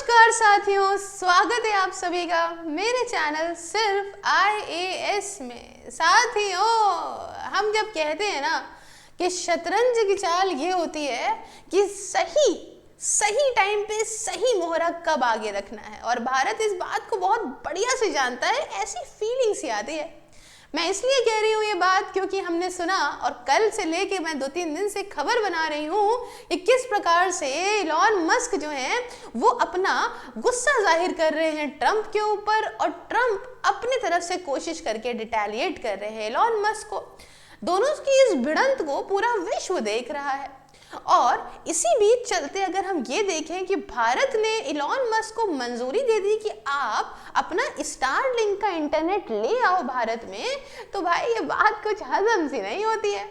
नमस्कार साथियों, स्वागत है आप सभी का मेरे चैनल सिर्फ IAS में। साथियों, हम जब कहते हैं ना कि शतरंज की चाल ये होती है कि सही टाइम पे सही मोहरा कब आगे रखना है, और भारत इस बात को बहुत बढ़िया से जानता है। ऐसी फीलिंग सी आती है। मैं इसलिए कह रही हूँ ये बात क्योंकि हमने सुना, और कल से लेके मैं 2-3 दिन से खबर बना रही हूँ कि किस प्रकार से इलॉन मस्क जो है वो अपना गुस्सा जाहिर कर रहे हैं ट्रंप के ऊपर, और ट्रंप अपनी तरफ से कोशिश करके डिटेलिएट कर रहे हैं इलॉन मस्क को। दोनों की इस भिड़ंत को पूरा विश्व देख रहा है। और इसी बीच चलते अगर हम ये देखें कि भारत ने इलॉन मस्क को मंजूरी दे दी कि आप अपना स्टारलिंक का इंटरनेट ले आओ भारत में, तो भाई ये बात कुछ हजम सी नहीं होती है।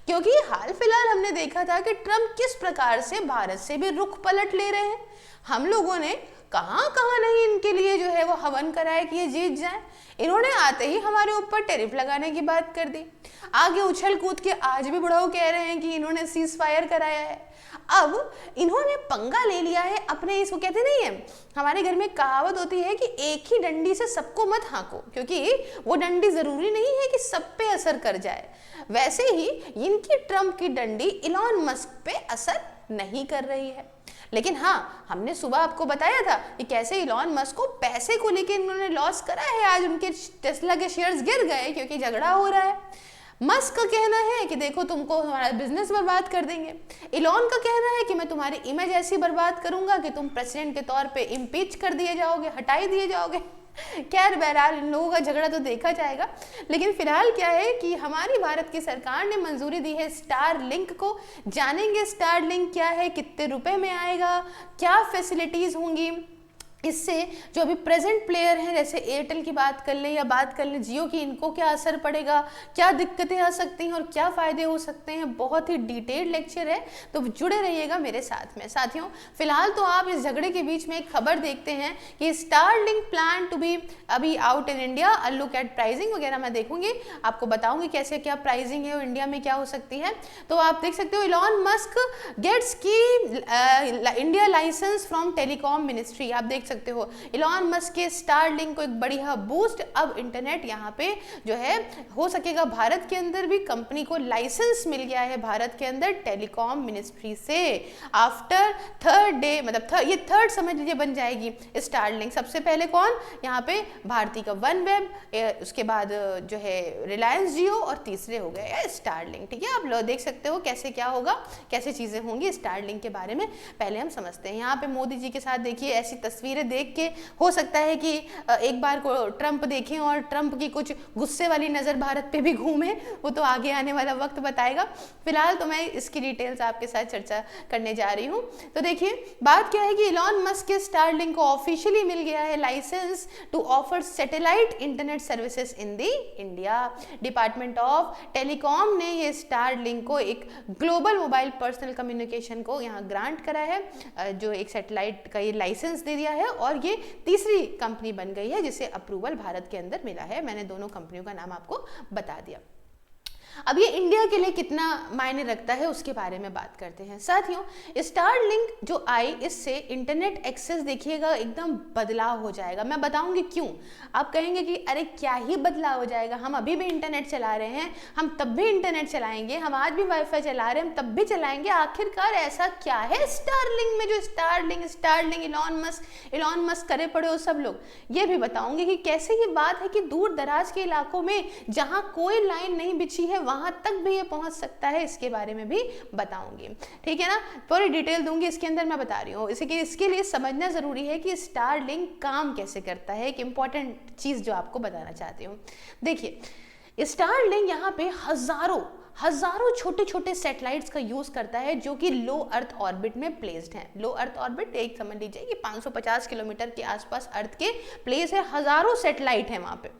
क्योंकि हाल फिलहाल हमने देखा था कि ट्रंप किस प्रकार से भारत से भी रुख पलट ले रहे हैं। हम लोगों ने कहाँ कहाँ नहीं इनके लिए जो है वो हवन कराया कि ये जीत जाए। इन्होंने आते ही हमारे ऊपर टैरिफ लगाने की बात कर दी। आगे उछल कूद के आज भी बुढ़ाऊ कह रहे हैं कि इन्होंने सीज फायर कराया है। अब इन्होंने पंगा ले लिया है अपने, इसको कहते नहीं है, हमारे घर में कहावत होती है कि एक ही डंडी से सबको मत हाँको, क्योंकि वो डंडी जरूरी नहीं है कि सब पे असर कर जाए। वैसे ही इनकी ट्रंप की डंडी इलॉन मस्क पे असर नहीं कर रही है। लेकिन हाँ, हमने सुबह आपको बताया था कि कैसे इलॉन मस्क को पैसे को लेकर इन्होंने लॉस करा है। आज उनके टेस्ला के शेयर्स गिर गए क्योंकि झगड़ा हो रहा है। मस्क का कहना है कि देखो तुमको हमारा बिजनेस बर्बाद कर देंगे। इलॉन का कहना है कि मैं तुम्हारी इमेज ऐसी बर्बाद करूंगा कि तुम प्रेसिडेंट के तौर पे इम्पीच कर दिए जाओगे, हटाई दिए जाओगे। खैर बहरहाल इन लोगों का झगड़ा तो देखा जाएगा। लेकिन फिलहाल क्या है कि हमारी भारत की सरकार ने मंजूरी दी है स्टारलिंक को। जानेंगे स्टारलिंक क्या है, कितने रुपए में आएगा, क्या फैसिलिटीज होंगी इससे। जो अभी प्रेजेंट प्लेयर हैं जैसे एयरटेल की बात कर लें या बात कर लें जियो की, इनको क्या असर पड़ेगा, क्या दिक्कतें आ सकती हैं और क्या फ़ायदे हो सकते हैं। बहुत ही डिटेल्ड लेक्चर है, तो जुड़े रहिएगा मेरे साथ में। साथियों, फिलहाल तो आप इस झगड़े के बीच में एक खबर देखते हैं कि स्टारलिंक प्लान टू बी अभी out in India. A look at pricing वगैरह मैं देखूंगी, आपको बताऊंगी कैसे क्या प्राइसिंग है और इंडिया में क्या हो सकती है। तो आप देख सकते हो इलॉन मस्क गेट्स की India licence from telecom ministry. आप देख सकते हो इलॉन मस्क के स्टारलिंक को एक बढ़िया बूस्ट। अब इंटरनेट यहाँ पे जो है हो सकेगा भारत के अंदर भी। कंपनी को लाइसेंस मिल गया है भारत के अंदर टेलीकॉम मिनिस्ट्री से। आफ्टर थर्ड डे, मतलब ये थर्ड समझ लीजिए बन जाएगी स्टारलिंक। सबसे पहले कौन यहाँ पे, भारती का वन वेब, उसके बाद जो है रिलायंस जियो, और तीसरे हो गए स्टारलिंक। ठीक है, आप लोग देख सकते हो कैसे क्या होगा, कैसे चीजें होंगी। स्टारलिंक के बारे में पहले हम समझते हैं। यहाँ पे मोदी जी के साथ देखिए ऐसी तस्वीरें देख के हो सकता है कि एक बार को ट्रंप देखें और ट्रंप की कुछ गुस्से वाली नजर भारत पे भी घूमे। वो तो आगे आने वाला वक्त बताएगा। फिलहाल तो मैं इसकी डिटेल्स आपके साथ चर्चा करने जा रही हूँ। तो देखिए बात क्या है कि इलॉन मस्क के स्टारलिंक को ऑफिशियली मिल गया है licence to offer satellite internet services in the India. Department of telecom ने ये स्टारलिंक को एक ग्लोबल मोबाइल पर्सनल कम्युनिकेशन को यहाँ ग्रांट करा है, जो एक सैटेलाइट का ये लाइसेंस दे दिया है, और ये तीसरी कंपनी बन गई है जिसे अप्रूवल भारत के अंदर मिला है। मैंने दोनों कंपनियों का नाम आपको बता दिया। अब ये इंडिया के लिए कितना मायने रखता है उसके बारे में बात करते हैं। साथियों, स्टारलिंक जो आई, इससे इंटरनेट एक्सेस देखिएगा एकदम बदलाव हो जाएगा। मैं बताऊंगी क्यों। आप कहेंगे कि अरे क्या ही बदलाव हो जाएगा, हम अभी भी इंटरनेट चला रहे हैं, हम तब भी इंटरनेट चलाएंगे, हम आज भी वाईफाई चला रहे हैं, हम तब भी चलाएंगे। आखिरकार ऐसा क्या है स्टारलिंक में जो स्टारलिंक इलॉन मस्क करे पड़े हो सब लोग। ये भी बताऊंगी कि कैसे ये बात है कि दूर दराज के इलाकों में जहां कोई लाइन नहीं बिछी है वहां तक भी ये पहुंच सकता है, इसके बारे में भी बताऊंगी। ठीक है ना, पूरी डिटेल दूंगी इसके अंदर, मैं बता रही हूँ। इसके लिए समझना जरूरी है कि स्टारलिंक काम कैसे करता है। एक इंपॉर्टेंट चीज जो आपको बताना चाहती हूँ। देखिए स्टारलिंक यहाँ पे हजारों छोटे छोटे सैटेलाइट्स का यूज करता है जो कि लो अर्थ ऑर्बिट में प्लेस्ड हैं। लो अर्थ ऑर्बिट एक समझ लीजिए कि 550 किलोमीटर के आसपास अर्थ के प्लेस है, हजारों सैटेलाइट है वहां पे।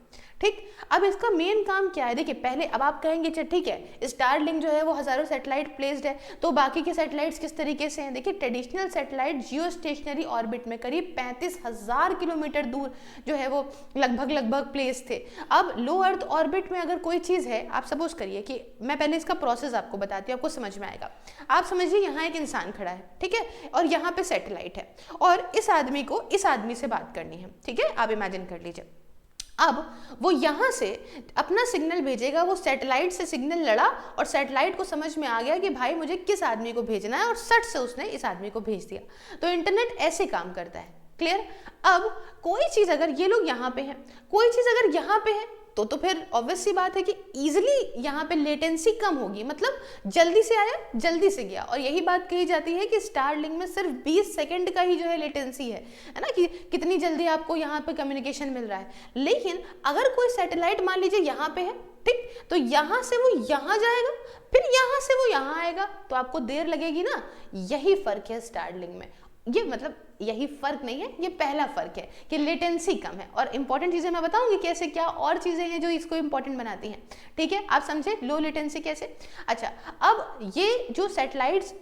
ठीक। अब इसका मेन काम क्या है, देखिए पहले अब आप कहेंगे अच्छा ठीक है स्टारलिंक जो है वो हजारों सैटेलाइट प्लेस्ड है, तो बाकी के सैटेलाइट्स किस तरीके से हैं। देखिए ट्रेडिशनल सैटेलाइट जियो स्टेशनरी ऑर्बिट में करीब 35,000 किलोमीटर दूर जो है वो लगभग प्लेस थे। अब लो अर्थ ऑर्बिट में अगर कोई चीज़ है, आप सपोज करिए कि मैं पहले इसका प्रोसेस आपको बताती हूँ, आपको समझ में आएगा। आप समझिए यहाँ एक इंसान खड़ा है, ठीक है, और यहाँ पे सैटेलाइट है और इस आदमी को इस आदमी से बात करनी है, ठीक है, आप इमेजिन कर लीजिए। अब वो यहाँ से अपना सिग्नल भेजेगा, वो सैटेलाइट से सिग्नल लड़ा और सैटेलाइट को समझ में आ गया कि भाई मुझे किस आदमी को भेजना है और सट से उसने इस आदमी को भेज दिया। तो इंटरनेट ऐसे काम करता है, क्लियर। अब कोई चीज़ अगर ये लोग यहाँ पे हैं, कोई चीज़ अगर यहाँ पे है तो फिर ऑब्वियस सी बात है कि इजीली यहाँ पे लेटेंसी कम होगी, मतलब जल्दी से आया जल्दी से गया। और यही बात कही जाती है कि स्टारलिंक में सिर्फ 20 सेकंड का ही जो है लेटेंसी है ना, कि कितनी जल्दी आपको यहाँ पे कम्युनिकेशन मिल रहा है। लेकिन अगर कोई सैटेलाइट मान लीजिए यहाँ पे है, ठीक, तो यहाँ से वो यहाँ जाएगा, फिर यहाँ से वो यहाँ आएगा, तो आपको देर लगेगी ना। यही फर्क है स्टारलिंक में, ये मतलब यही फर्क नहीं है, ये पहला फर्क है कि लेटेंसी कम है। और इंपॉर्टेंट चीजें मैं बताऊंगी कैसे, क्या और चीजें हैं जो इसको इंपॉर्टेंट बनाती हैं, ठीक है, आप समझे लो लेटेंसी कैसे। अच्छा, अब ये जो सैटेलाइट्स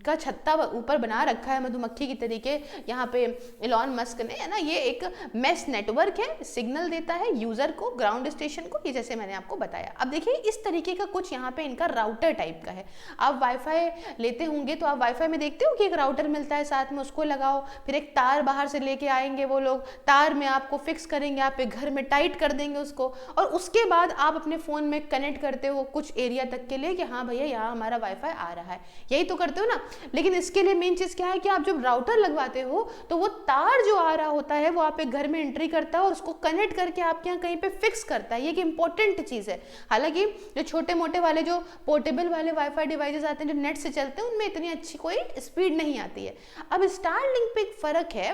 का छत्ता ऊपर बना रखा है मधुमक्खी की तरीके यहाँ पे इलॉन मस्क ने, है ना, ये एक मैश नेटवर्क है, सिग्नल देता है यूजर को, ग्राउंड स्टेशन को, ये जैसे मैंने आपको बताया। अब देखिए इस तरीके का कुछ यहाँ पे इनका राउटर टाइप का है। आप वाईफाई लेते होंगे तो आप वाईफाई में देखते हो कि एक राउटर मिलता है साथ में, उसको लगाओ, फिर एक तार बाहर से लेके आएंगे वो लोग, तार में आपको फिक्स करेंगे, आप घर में टाइट कर देंगे उसको, और उसके बाद आप अपने फोन में कनेक्ट करते हो कुछ एरिया तक के लिए कि हाँ भैया यहाँ हमारा वाईफाई आ रहा है, यही तो करते हो ना। लेकिन इसके लिए मेन चीज क्या है कि आप जब राउटर लगवाते हो तो वो तार जो आ रहा होता है वो आप एक घर में एंट्री करता है और उसको कनेक्ट करके आपके यहाँ कहीं पे फिक्स करता है। ये एक इंपॉर्टेंट चीज है। हालांकि जो छोटे मोटे वाले जो पोर्टेबल वाले वाईफाई डिवाइसेस आते हैं जो नेट से चलते हैं, उनमें इतनी अच्छी कोई स्पीड नहीं आती है। अब स्टारलिंक पे एक फर्क है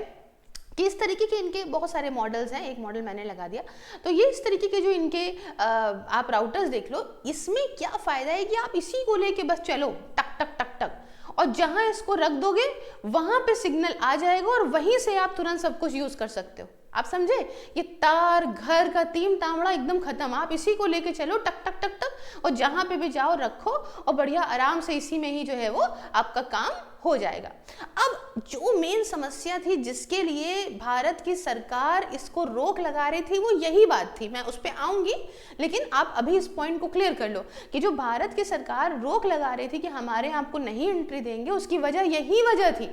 कि इस तरीके के इनके बहुत सारे मॉडल्स हैं, एक मॉडल मैंने लगा दिया। तो ये इस तरीके के जो इनके आप राउटर्स देख लो, इसमें क्या फायदा है कि आप इसी को लेके बस चलो टक टक टक टक, और जहां इसको रख दोगे वहां पे सिग्नल आ जाएगा और वहीं से आप तुरंत सब कुछ यूज कर सकते हो। आप समझे, ये तार घर का तीन तावड़ा एकदम खत्म, आप इसी को लेके चलो टक टक टक टक, और जहां पे भी जाओ रखो और बढ़िया आराम से इसी में ही जो है वो आपका काम हो जाएगा। अब जो मेन समस्या थी जिसके लिए भारत की सरकार इसको रोक लगा रही थी वो यही बात थी, मैं उस पर आऊंगी, लेकिन आप अभी इस पॉइंट को क्लियर कर लो कि जो भारत की सरकार रोक लगा रही थी कि हमारे यहाँ आपको नहीं एंट्री देंगे, उसकी वजह यही वजह थी।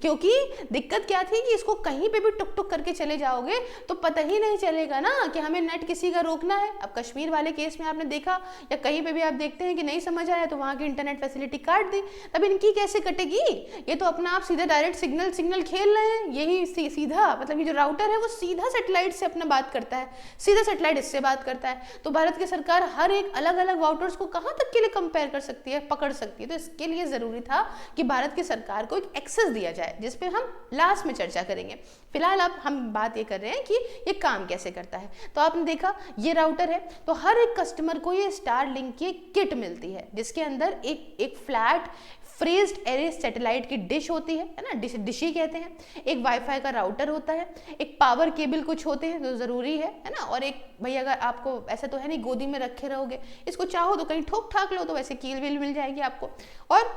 क्योंकि दिक्कत क्या थी कि इसको कहीं पे भी टुक टुक करके चले जाओगे तो पता ही नहीं चलेगा ना कि हमें नेट किसी का रोकना है। अब कश्मीर वाले केस में आपने देखा, या कहीं पे भी आप देखते हैं कि नहीं समझ आया तो वहां की इंटरनेट फैसिलिटी काट दी, तब इनकी कैसे कटेगी। ये तो अपना आप सीधा डायरेक्ट सिग्नल खेल रहे हैं, यही सीधा मतलब ये जो राउटर है वो सीधा सैटेलाइट से अपना बात करता है, सीधा सैटेलाइट इससे बात करता है। तो भारत की सरकार हर एक अलग अलग राउटर्स को कहाँ तक के लिए कंपेयर कर सकती है, पकड़ सकती है। तो इसके लिए जरूरी था कि भारत की सरकार को एक एक्सेस दिया जाए, जिस पे हम लास्ट में चर्चा करेंगे। फिलहाल अब हम बात ये कर रहे हैं कि ये काम कैसे करता है। तो आपने देखा ये राउटर है, तो हर एक कस्टमर को ये स्टारलिंक की किट मिलती है जिसके अंदर एक फ्लैट फ्रेज्ड एरे सैटेलाइट की डिश होती है ना, डिश ही कहते हैं, एक वाईफाई का राउटर होता है, एक पावर केबल कुछ होते हैं जो जरूरी है ना, और एक भाई अगर आपको ऐसा तो है नहीं गोदी में रखे रहोगे, इसको चाहो तो कहीं ठोक ठाक लो तो वैसे कील वील मिल जाएगी आपको। और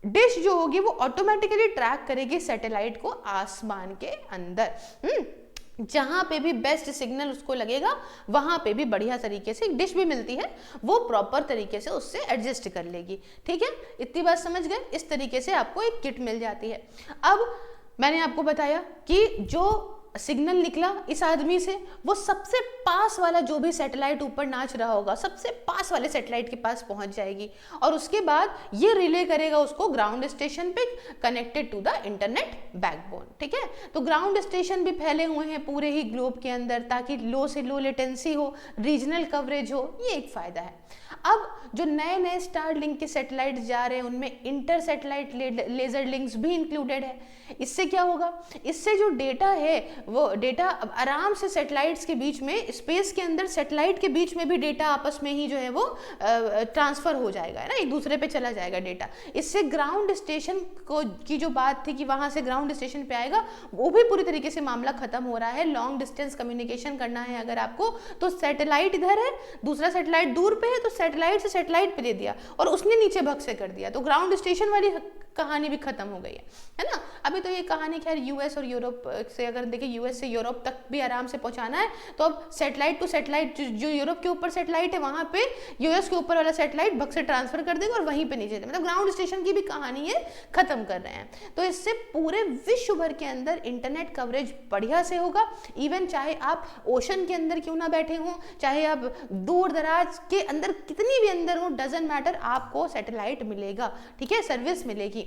डिश जो होगी वो ऑटोमेटिकली ट्रैक करेगी सैटेलाइट को आसमान के अंदर। जहां पे भी बेस्ट सिग्नल उसको लगेगा वहां पे भी बढ़िया तरीके से एक डिश भी मिलती है, वो प्रॉपर तरीके से उससे एडजस्ट कर लेगी। ठीक है, इतनी बात समझ गए। इस तरीके से आपको एक किट मिल जाती है। अब मैंने आपको बताया कि जो सिग्नल निकला इस आदमी से, वो सबसे पास वाला जो भी सैटेलाइट ऊपर नाच रहा होगा सबसे पास वाले सैटेलाइट के पास पहुंच जाएगी, और उसके बाद ये रिले करेगा उसको ग्राउंड स्टेशन पे connected to the internet backbone. ठीक है, तो ग्राउंड स्टेशन भी फैले हुए हैं पूरे ही ग्लोब के अंदर ताकि लो से लो लेटेंसी हो, रीजनल कवरेज हो, ये एक फायदा है। अब जो नए नए स्टारलिंक के सैटेलाइट जा रहे हैं उनमें इंटर सैटेलाइट लेजर लिंक्स भी इंक्लूडेड है। इससे क्या होगा, इससे जो डेटा है वो डेटा आराम से सैटेलाइट्स के बीच में, स्पेस के अंदर सैटेलाइट के बीच में भी डेटा आपस में ही जो है वो ट्रांसफर हो जाएगा, है ना, एक दूसरे पे चला जाएगा डेटा। इससे ग्राउंड स्टेशन को की जो बात थी कि वहां से ग्राउंड स्टेशन पे आएगा, वो भी पूरी तरीके से मामला खत्म हो रहा है। लॉन्ग डिस्टेंस कम्युनिकेशन करना है अगर आपको, तो सैटेलाइट इधर है, दूसरा सैटेलाइट दूर पे है, तो सैटेलाइट से सैटेलाइट पे दे दिया और उसने नीचे भग से कर दिया, तो ग्राउंड स्टेशन वाली कहानी भी खत्म हो गई है ना। अभी तो ये कहानी खैर यूएस और यूरोप से, अगर देखें यूएस से यूरोप तक भी आराम से पहुंचाना है, तो अब सैटेलाइट टू सैटेलाइट, जो यूरोप के ऊपर सैटेलाइट है वहां पे यूएस के ऊपर वाला सैटेलाइट भग से ट्रांसफर कर देगा और वहीं पे नीचे, मतलब ग्राउंड स्टेशन की भी कहानी है खत्म कर रहे हैं। तो इससे पूरे विश्व भर के अंदर इंटरनेट कवरेज बढ़िया से होगा। इवन चाहे आप ओशन के अंदर क्यों ना बैठे हों, चाहे आप दूर दराज के अंदर कितनी भी अंदर हो, डजंट मैटर, आपको सैटेलाइट मिलेगा, ठीक है, सर्विस मिलेगी।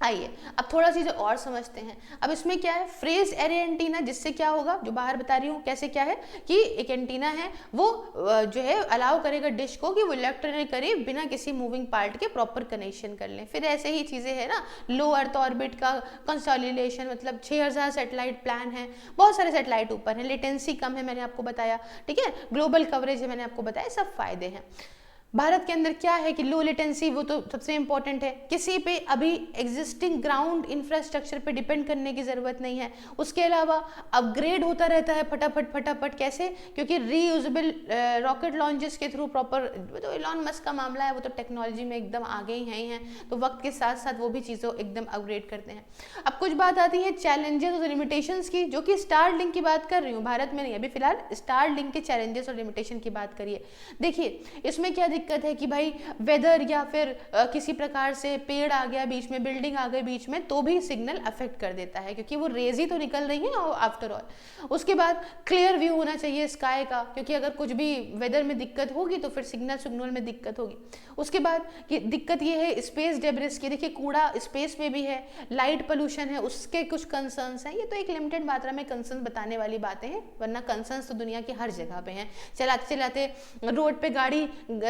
आइए अब थोड़ा चीज़ और समझते हैं। अब इसमें क्या है, फ्रेज एरे एंटीना, जिससे क्या होगा, जो बाहर बता रही हूँ कैसे क्या है, कि एक एंटीना है वो जो है अलाउ करेगा डिश को कि वो इलेक्ट्रॉनिक करे बिना किसी मूविंग पार्ट के प्रॉपर कनेक्शन कर लें। फिर ऐसे ही चीज़ें है ना, लो अर्थ ऑर्बिट का कंसोलिडेशन, मतलब 6000 सैटेलाइट प्लान है, बहुत सारे सैटेलाइट ऊपर हैं, लेटेंसी कम है मैंने आपको बताया, ठीक है, ग्लोबल कवरेज है मैंने आपको बताया, सब फायदे हैं। भारत के अंदर क्या है कि लो लेटेंसी, वो तो सबसे इंपॉर्टेंट है, किसी पे अभी एग्जिस्टिंग ग्राउंड इंफ्रास्ट्रक्चर पे डिपेंड करने की ज़रूरत नहीं है। उसके अलावा अपग्रेड होता रहता है फटाफट फटाफट, कैसे, क्योंकि रीयूजेबल रॉकेट लॉन्चेस के थ्रू प्रॉपर, तो इलॉन मस्क का मामला है, वो तो टेक्नोलॉजी में एकदम आगे ही हैं, तो वक्त के साथ साथ वो भी चीज़ों एकदम अपग्रेड करते हैं। अब कुछ बात आती है चैलेंजेस और लिमिटेशंस की, जो कि स्टारलिंक की बात कर रही हूँ, भारत में नहीं, अभी फिलहाल स्टारलिंक के चैलेंजेस और लिमिटेशन की बात करिए। देखिए इसमें क्या दिक्कत है कि भाई वेदर या फिर किसी प्रकार से पेड़ आ गया बीच में, बिल्डिंग आ गई बीच में, तो भी सिग्नल अफेक्ट कर देता है, क्योंकि वो रेज ही तो निकल रही है आफ्टर ऑल। उसके बाद क्लियर व्यू होना चाहिए स्काई का, क्योंकि अगर कुछ भी वेदर में दिक्कत होगी तो फिर सिग्नल में दिक्कत होगी। उसके बाद कि दिक्कत ये है स्पेस डेब्रिस की, देखिए कूड़ा स्पेस में भी है, लाइट पोल्यूशन है, उसके कुछ कंसर्न्स हैं। ये तो एक लिमिटेड मात्रा में कंसर्न बताने वाली बातें हैं, वरना कंसर्न्स तो दुनिया की हर जगह पे हैं। चलाते चलाते रोड पे गाड़ी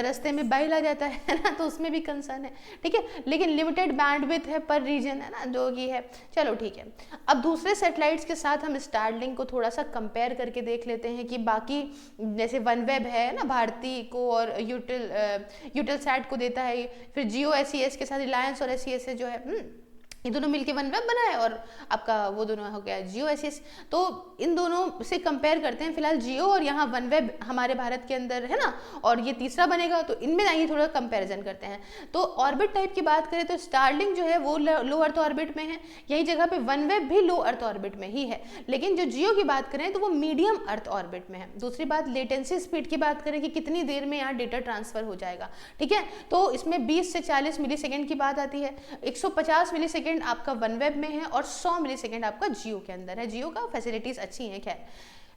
रास्ते में बैल आ जाता है ना, तो उसमें भी कंसर्न है, ठीक है, लेकिन लिमिटेड बैंडविड्थ है पर रीजन, है ना, जो कि है। चलो ठीक है, अब दूसरे सैटेलाइट्स के साथ हम स्टारलिंक को थोड़ा सा कंपेयर करके देख लेते हैं कि बाकी जैसे वनवेब है ना भारती को, और यूटेलसैट को देता है, फिर जियो एसईएस के साथ रिलायंस और एसईएस जो है, ये दोनों मिलके वनवेब बनाए और आपका वो दोनों हो गया जियो एसईएस। तो इन दोनों से कंपेयर करते हैं फिलहाल जियो और यहाँ वनवेब हमारे भारत के अंदर है ना, और ये तीसरा बनेगा, तो इनमें आइए थोड़ा कंपैरिजन करते हैं। तो ऑर्बिट टाइप की बात करें तो स्टारलिंक जो है वो लो अर्थ ऑर्बिट में है, यही जगह पे वनवेब भी लो अर्थ ऑर्बिट में ही है, लेकिन जो जियो की बात करें तो वो मीडियम अर्थ ऑर्बिट में है। दूसरी बात लेटेंसी स्पीड की बात करें कि कितनी देर में यहाँ डेटा ट्रांसफर हो जाएगा, ठीक है, तो इसमें 20 से 40 मिली सेकेंड की बात आती है, 150 मिली सेकेंड आपका वनवेब में है और 100 मिली सेकेंड आपका जियो के अंदर है। जियो का फैसिलिटीज अच्छी हैं खैर।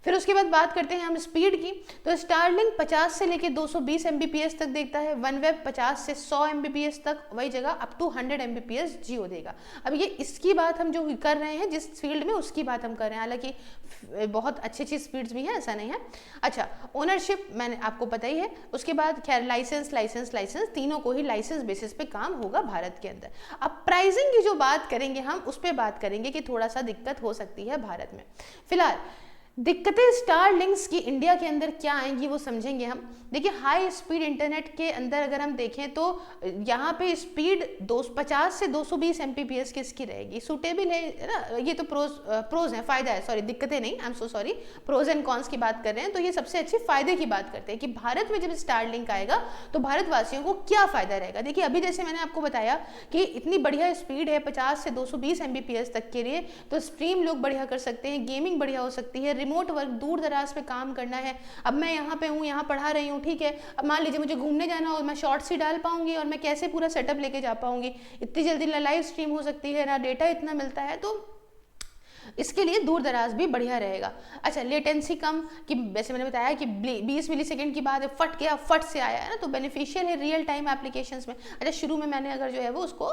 फिर उसके बाद बात करते हैं हम स्पीड की, तो स्टारलिंक 50 से लेकर 220 Mbps तक देखता है, वनवेब 50 से 100 Mbps तक, वही जगह अप टू 100 Mbps जियो देगा। अब ये इसकी बात हम जो कर रहे हैं जिस फील्ड में, उसकी बात हम कर रहे हैं, हालांकि बहुत अच्छी स्पीड्स भी हैं, ऐसा नहीं है। अच्छा, ओनरशिप मैंने आपको पता ही है। उसके बाद खैर लाइसेंस तीनों को ही लाइसेंस बेसिस पे काम होगा भारत के अंदर। अब प्राइसिंग की जो बात करेंगे हम, उस पर बात करेंगे कि थोड़ा सा दिक्कत हो सकती है भारत में। फिलहाल दिक्कतें स्टारलिंक्स की इंडिया के अंदर क्या आएंगी वो समझेंगे हम। देखिए हाई स्पीड इंटरनेट के अंदर अगर हम देखें तो यहाँ पे स्पीड 250 से 220 Mbps की इसकी रहेगी, सूटेबल है ना। ये तो प्रोज है, फायदा है, सॉरी दिक्कतें नहीं, I am so sorry, pros and cons की बात कर रहे हैं। तो ये सबसे अच्छे फायदे की बात करते हैं कि भारत में जब स्टारलिंक आएगा तो भारतवासियों को क्या फायदा रहेगा। देखिए अभी जैसे मैंने आपको बताया कि इतनी बढ़िया स्पीड है 50 से 220 Mbps तक के लिए, तो स्ट्रीम लोग बढ़िया कर सकते हैं, गेमिंग बढ़िया हो सकती है, रिमोट वर्क, दूर दराज पे काम करना है। अब मैं यहाँ पे हूँ, यहाँ पढ़ा रही हूँ, ठीक है, अब मान लीजिए मुझे घूमने जाना हो, मैं शॉर्ट्स ही डाल पाऊंगी और मैं कैसे पूरा सेटअप लेके जा पाऊंगी, इतनी जल्दी लाइव स्ट्रीम हो सकती है ना, डेटा इतना मिलता है, तो इसके लिए दूर दराज भी बढ़िया रहेगा। अच्छा, लेटेंसी कम कि वैसे मैंने बताया कि 20 मिली सेकेंड की बात है, फट गया, फट से आया है ना, तो बेनिफिशियल है रियल टाइम एप्लीकेशंस में। अच्छा, शुरू में मैंने अगर जो है वो उसको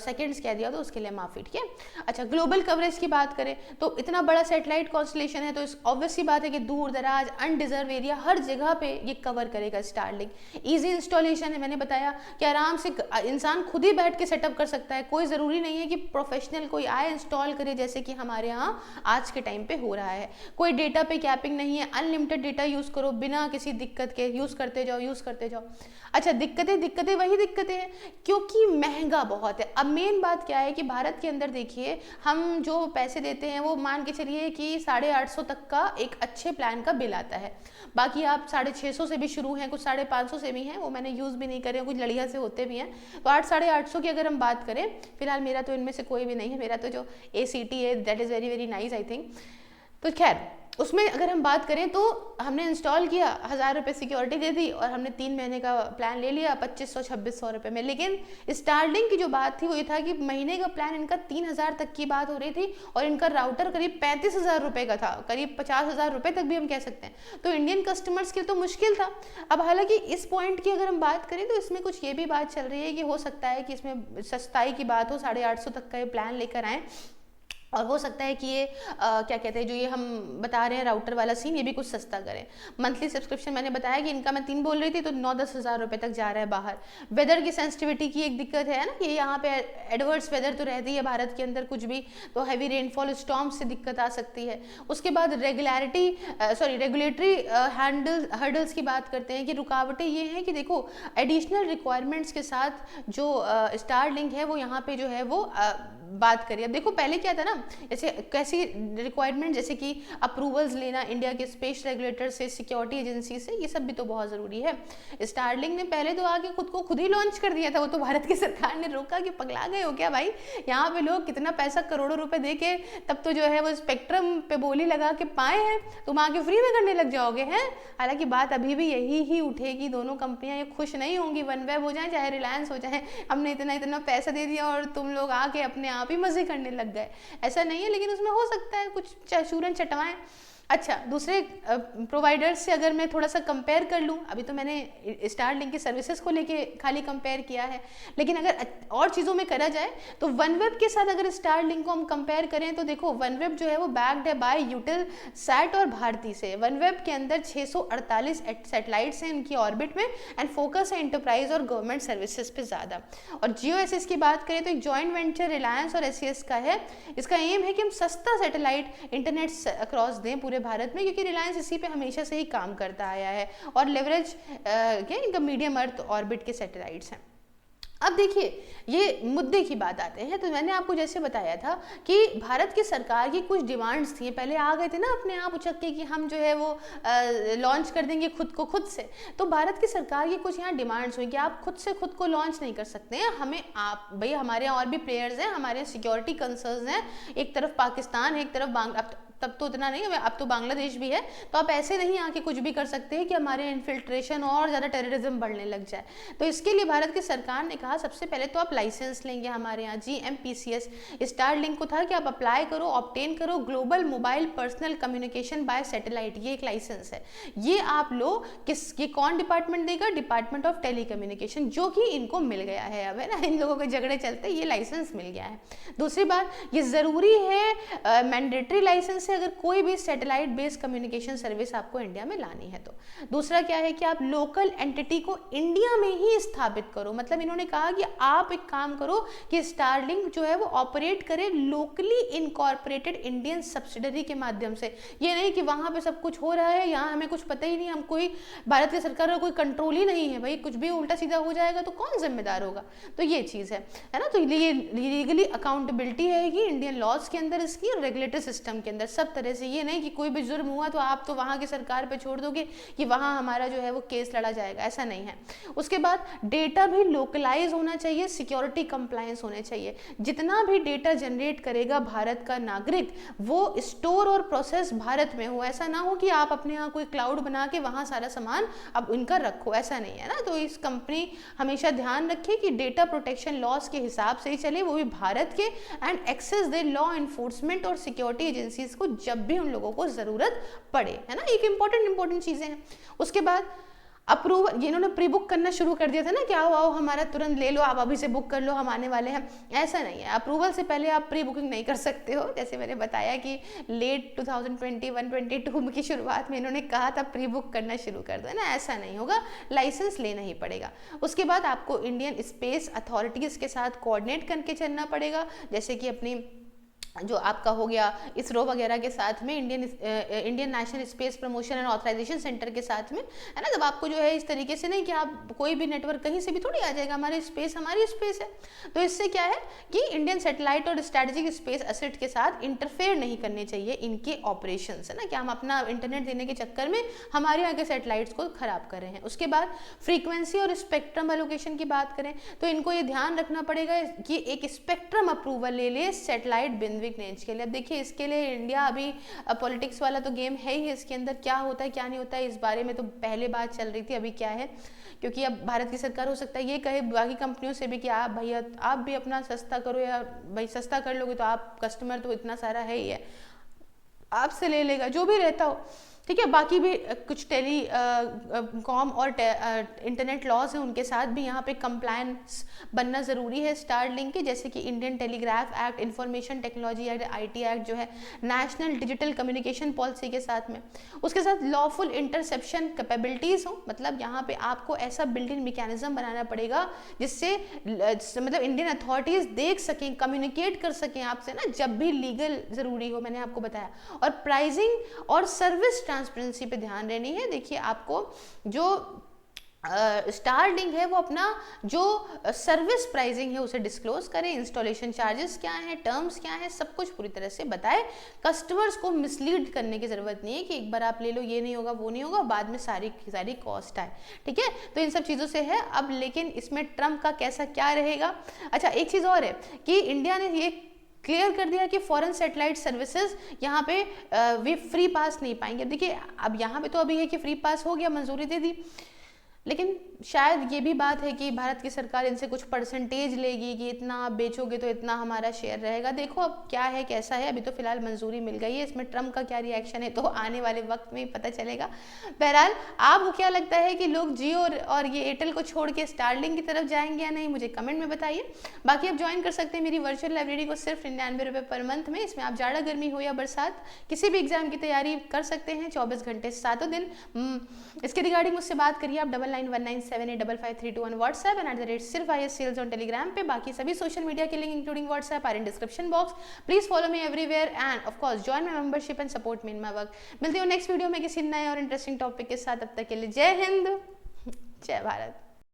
सेकेंड्स कह दिया तो उसके लिए माफी, ठीक है। अच्छा, ग्लोबल कवरेज की बात करें तो इतना बड़ा सैटेलाइट कॉन्स्टलेशन है, तो ऑब्वियस सी बात है कि दूर दराज, अनडिजर्व एरिया, हर जगह पे ये कवर करेगा स्टारलिंक। ईजी इंस्टॉलेशन है, मैंने बताया कि आराम से इंसान खुद ही बैठ के सेटअप कर सकता है, कोई ज़रूरी नहीं है कि प्रोफेशनल कोई आए इंस्टॉल करे, जैसे कि हमारे हमारे यहाँ आज के टाइम पे हो रहा है। कोई डेटा पे कैपिंग नहीं है, अनलिमिटेड डेटा यूज़ करो बिना किसी दिक्कत के, यूज़ करते जाओ। अच्छा, दिक्कतें वही दिक्कतें हैं क्योंकि महंगा बहुत है। अब मेन बात क्या है कि भारत के अंदर देखिए, हम जो पैसे देते हैं वो मान के चलिए कि 850 तक का एक अच्छे प्लान का बिल आता है। बाकी आप 650 से भी शुरू हैं, कुछ 550 से भी हैं, वो मैंने यूज़ भी नहीं करे, कुछ लड़िया से होते भी हैं। तो 800-850 की अगर हम बात करें, फिलहाल मेरा तो इनमें से कोई भी नहीं है, मेरा तो जो ACT है that is very very nice I think. तो खैर उसमें अगर हम बात करें तो हमने इंस्टॉल किया, 1000 रुपये सिक्योरिटी दे दी और हमने 3 महीने का प्लान ले लिया 2500-2600 रुपये में। लेकिन स्टारलिंक की जो बात थी वो ये था कि महीने का प्लान इनका 3000 तक की बात हो रही थी और इनका राउटर करीब 35,000 रुपये का था, करीब 50,000 रुपये तक भी हम कह सकते हैं। तो इंडियन कस्टमर्स के लिए तो मुश्किल था। अब हालांकि इस पॉइंट की अगर हम बात करें तो इसमें कुछ ये भी बात चल रही है कि हो सकता है कि इसमें सस्ताई की बात हो, 850 तक का ये प्लान लेकर आएँ और हो सकता है कि ये क्या कहते हैं, जो ये हम बता रहे हैं राउटर वाला सीन, ये भी कुछ सस्ता करें। मंथली सब्सक्रिप्शन मैंने बताया कि इनका मैं 3 बोल रही थी, तो 9-10 हज़ार रुपये तक जा रहा है बाहर। वेदर की सेंसिटिविटी की एक दिक्कत है ना कि यहाँ पे एडवर्स वेदर तो रहती है भारत के अंदर, कुछ भी तो हैवी रेनफॉल स्टॉर्म से दिक्कत आ सकती है। उसके बाद रेगुलेटरी हर्डल्स की बात करते हैं कि रुकावटें ये हैं कि देखो एडिशनल रिक्वायरमेंट्स के साथ जो स्टारलिंक है वो यहाँ पे जो है वो बात करिए। अब देखो पहले क्या था ना, जैसे कैसी रिक्वायरमेंट, जैसे कि अप्रूवल्स लेना इंडिया के स्पेस रेगुलेटर से, सिक्योरिटी एजेंसी से, ये सब भी तो बहुत ज़रूरी है। स्टारलिंक ने पहले तो आके खुद ही लॉन्च कर दिया था, वो तो भारत की सरकार ने रोका कि पगला गए हो क्या भाई, यहाँ पे लोग कितना पैसा करोड़ों रुपए दे के तब तो जो है वो स्पेक्ट्रम पे बोली लगा के पाए हैं, तुम आके फ्री में करने लग जाओगे हैं। हालांकि बात अभी भी यही ही उठेगी, दोनों कंपनियां ये खुश नहीं होंगी, वनवेब हो जाए चाहे रिलायंस हो जाए, हमने इतना पैसा दे दिया और तुम लोग आके अपने आप ही मजे करने लग गए। ऐसा नहीं है, लेकिन उसमें हो सकता है कुछ चूरन चटवाएं। अच्छा, दूसरे प्रोवाइडर्स से अगर मैं थोड़ा सा कंपेयर कर लूँ, अभी तो मैंने स्टारलिंक की सर्विसेज को लेके खाली कंपेयर किया है, लेकिन अगर और चीज़ों में करा जाए तो वनवेब के साथ अगर स्टारलिंक को हम कंपेयर करें तो देखो वनवेब जो है वो बैक्ड है बाय यूटेलसैट और भारती से। वनवेब के अंदर 648 सैटेलाइट्स हैं इनकी ऑर्बिट में, एंड फोकस है एंटरप्राइज और गवर्नमेंट सर्विसेज पे ज़्यादा। और GeoSS की बात करें तो एक जॉइंट वेंचर रिलायंस और SES का है। इसका एम है कि हम सस्ता सैटेलाइट इंटरनेट अक्रॉस दें पूरे भारत में, क्योंकि रिलायंस इसी पे हमेशा से ही काम करता आया है, और लेवरेज इनका मीडियम अर्थ ऑर्बिट के सैटेलाइट्स हैं। अब देखिए ये मुद्दे की बात आते हैं, तो मैंने आपको जैसे बताया था कि भारत की सरकार की कुछ डिमांड्स थी, पहले आ गए थे ना अपने आप उछक के कि हम जो है वो लॉन्च कर देंगे खुद से। तो भारत की सरकार की कुछ यहाँ डिमांड्स हुई कि आप खुद को लॉन्च नहीं कर सकते हैं, हमें आप भाई, हमारे यहाँ और भी प्लेयर्स हैं, हमारे सिक्योरिटी कंसर्न्स हैं, एक तरफ पाकिस्तान है, एक तरफ तब तो उतना नहीं, अब तो बांग्लादेश भी है, तो आप ऐसे नहीं आके कुछ भी कर सकते हैं कि हमारे इन्फिल्ट्रेशन और ज़्यादा टेररिज्म बढ़ने लग जाए। तो इसके लिए भारत की सरकार ने कहा सबसे पहले तो आप लाइसेंस लेंगे हमारे यहाँ GMPCS। स्टारलिंक को था कि आप अप्लाई करो, ऑब्टेन करो global mobile personal communication bye satellite, ये एक लाइसेंस है, ये आप लो। ये कौन डिपार्टमेंट देगा? डिपार्टमेंट ऑफ टेलीकम्युनिकेशन, जो कि इनको मिल गया है अब, है ना, इन लोगों के झगड़े चलते ये लाइसेंस मिल गया है। दूसरी बात, ये ज़रूरी है मैंडेटरी लाइसेंस से अगर कोई भी सैटेलाइट बेस्ड कम्युनिकेशन सर्विस आपको इंडिया में लानी है तो। दूसरा क्या है कि आप लोकल एंटिटी को इंडिया में ही स्थापित करो, मतलब इन्होंने कहा कि आप एक काम करो कि स्टारलिंक जो है वो ऑपरेट करे लोकली इनकॉर्पोरेटेड इंडियन सब्सिडरी के माध्यम से। ये नहीं कि वहां पे सब कुछ हो रहा है, यहाँ हमें कुछ पता ही नहीं, हम कोई भारत की सरकार का कोई कंट्रोल ही नहीं है, भाई कुछ भी उल्टा सीधा हो जाएगा तो कौन जिम्मेदार होगा। तो ये चीज़ है ना, तो ये लीगली अकाउंटेबिलिटी है कि इंडियन लॉज के अंदर इसकी, रेगुलेटरी सिस्टम के अंदर सब तरह से। ये नहीं कि कोई भी जुर्म हुआ तो आप तो वहाँ की सरकार पे छोड़ दोगे कि वहाँ हमारा जो है वो केस लड़ा जाएगा, ऐसा नहीं है। उसके बाद डेटा भी लोकलाइज होना चाहिए, सिक्योरिटी कंप्लायंस होने चाहिए। जितना भी डेटा जनरेट करेगा भारत का नागरिक वो स्टोर और प्रोसेस भारत में हो, ऐसा ना हो कि आप अपने यहाँ कोई क्लाउड बना के वहाँ सारा सामान अब इनका रखो, ऐसा नहीं है ना। तो इस कंपनी हमेशा ध्यान रखे कि डेटा प्रोटेक्शन लॉज के हिसाब से ही चले, वो भी भारत के, एंड एक्सेस दे लॉ इन्फोर्समेंट और सिक्योरिटी एजेंसीज को जब भी उन लोगों को जरूरत पड़े, है ना। एक इंपॉर्टेंट चीजें हैं। उसके बाद अप्रूवल, इन्होंने प्री बुक करना शुरू कर दिया था ना कि आओ हमारा तुरंत ले लो, आप अभी से बुक कर लो, हम आने वाले हैं। ऐसा नहीं है, अप्रूवल से पहले आप प्री बुकिंग नहीं कर सकते हो। जैसे मैंने बताया कि लेट 2021-22 की शुरुआत में इन्होंने कहा था प्री बुक करना शुरू कर दो, है ना, ऐसा नहीं होगा, लाइसेंस लेना ही पड़ेगा। उसके बाद आपको इंडियन स्पेस अथॉरिटीज़ के साथ कोऑर्डिनेट करके चलना पड़ेगा, जैसे कि अपनी जो आपका हो गया इसरो वगैरह के साथ में, Indian National Space Promotion and Authorisation Centre के साथ में, है ना। जब आपको जो है इस तरीके से नहीं कि आप कोई भी नेटवर्क कहीं से भी थोड़ी आ जाएगा, हमारी स्पेस है। तो इससे क्या है कि इंडियन सैटेलाइट और स्ट्रेटेजिक स्पेस एसेट के साथ इंटरफेयर नहीं करने चाहिए इनके ऑपरेशन, है ना, कि हम अपना इंटरनेट देने के चक्कर में हमारे यहाँ के सैटेलाइट्स को खराब कर रहे हैं। उसके बाद फ्रीक्वेंसी और स्पेक्ट्रम एलोकेशन की बात करें तो इनको ये ध्यान रखना पड़ेगा कि एक स्पेक्ट्रम अप्रूवल ले ले सैटेलाइट बिंदविक रेंज के लिए। अब देखिए इसके लिए इंडिया अभी पॉलिटिक्स वाला तो गेम है ही, इसके अंदर क्या होता है क्या नहीं होता है इस बारे में तो पहले बात चल रही थी, अभी क्या है, क्योंकि अब भारत की सरकार हो सकता है ये कहे बाकी कंपनियों से भी कि आप भैया आप भी अपना सस्ता करो, या भाई सस्ता कर लोगे तो आप कस्टमर तो इतना सारा है ही है, आपसे ले लेगा, जो भी रहता हो, ठीक है। बाकी भी कुछ टेली कॉम और इंटरनेट लॉज हैं, उनके साथ भी यहाँ पे कंप्लायंस बनना ज़रूरी है स्टारलिंक के, जैसे कि Indian telegraph act, information technology act, IT act जो है, नेशनल डिजिटल कम्युनिकेशन पॉलिसी के साथ में। उसके साथ लॉफुल इंटरसेप्शन कैपेबिलिटीज़ हो, मतलब यहाँ पे आपको ऐसा बिल्ट इन मैकेनिज्म बनाना पड़ेगा जिससे मतलब इंडियन अथॉरिटीज़ देख सकें, कम्युनिकेट कर सकें आपसे ना, जब भी लीगल ज़रूरी हो, मैंने आपको बताया। और प्राइसिंग और सर्विस ट्रांसपेरेंसी पे ध्यान देनी है। देखिए आपको जो स्टारलिंक है वो अपना जो सर्विस प्राइसिंग है उसे डिस्क्लोज करें, इंस्टॉलेशन चार्जेस क्या हैं, टर्म्स क्या हैं, सब कुछ पूरी तरह से बताए। कस्टमर्स को मिसलीड करने की ज़रूरत नहीं है कि एक बार आप ले लो ये नहीं होगा वो नहीं होगा, बाद में सारी कॉस्ट आए, ठीक है। तो इन सब चीज़ों से है। अब लेकिन इसमें ट्रम्प का कैसा क्या रहेगा। अच्छा एक चीज़ और है कि इंडिया ने ये क्लियर कर दिया कि फॉरेन सैटेलाइट सर्विसेज यहाँ पे वे फ्री पास नहीं पाएंगे। देखिए अब यहाँ पे तो अभी है कि फ्री पास हो गया, मंजूरी दे दी, लेकिन शायद ये भी बात है कि भारत की सरकार इनसे कुछ परसेंटेज लेगी कि इतना आप बेचोगे तो इतना हमारा शेयर रहेगा। देखो अब क्या है कैसा है, अभी तो फिलहाल मंजूरी मिल गई है, इसमें ट्रम्प का क्या रिएक्शन है तो आने वाले वक्त में ही पता चलेगा। बहरहाल आपको क्या लगता है कि लोग जियो और ये एयरटेल को छोड़ के स्टारलिंक की तरफ जाएंगे या नहीं, मुझे कमेंट में बताइए। बाकी आप ज्वाइन कर सकते हैं मेरी वर्चुअल लाइब्रेरी को सिर्फ 99 रुपये पर मंथ में। इसमें आप जाड़ा गर्मी हो या बरसात किसी भी एग्जाम की तैयारी कर सकते हैं 24 घंटे 7 दिन। इसके रिगार्डिंग मुझसे बात करिए आप 9919785532 व्हाट्सएप एंड @सिर्फ IAS सेल्स ऑन टेलीग्राम पे। बाकी सभी सोशल मीडिया के link including WhatsApp are in description box. Please follow me everywhere and of course join my membership and support me in my work. मिलती हूँ next video में किसी नए और इंटरेस्टिंग टॉपिक के साथ, तब तक के लिए जय हिंद जय भारत।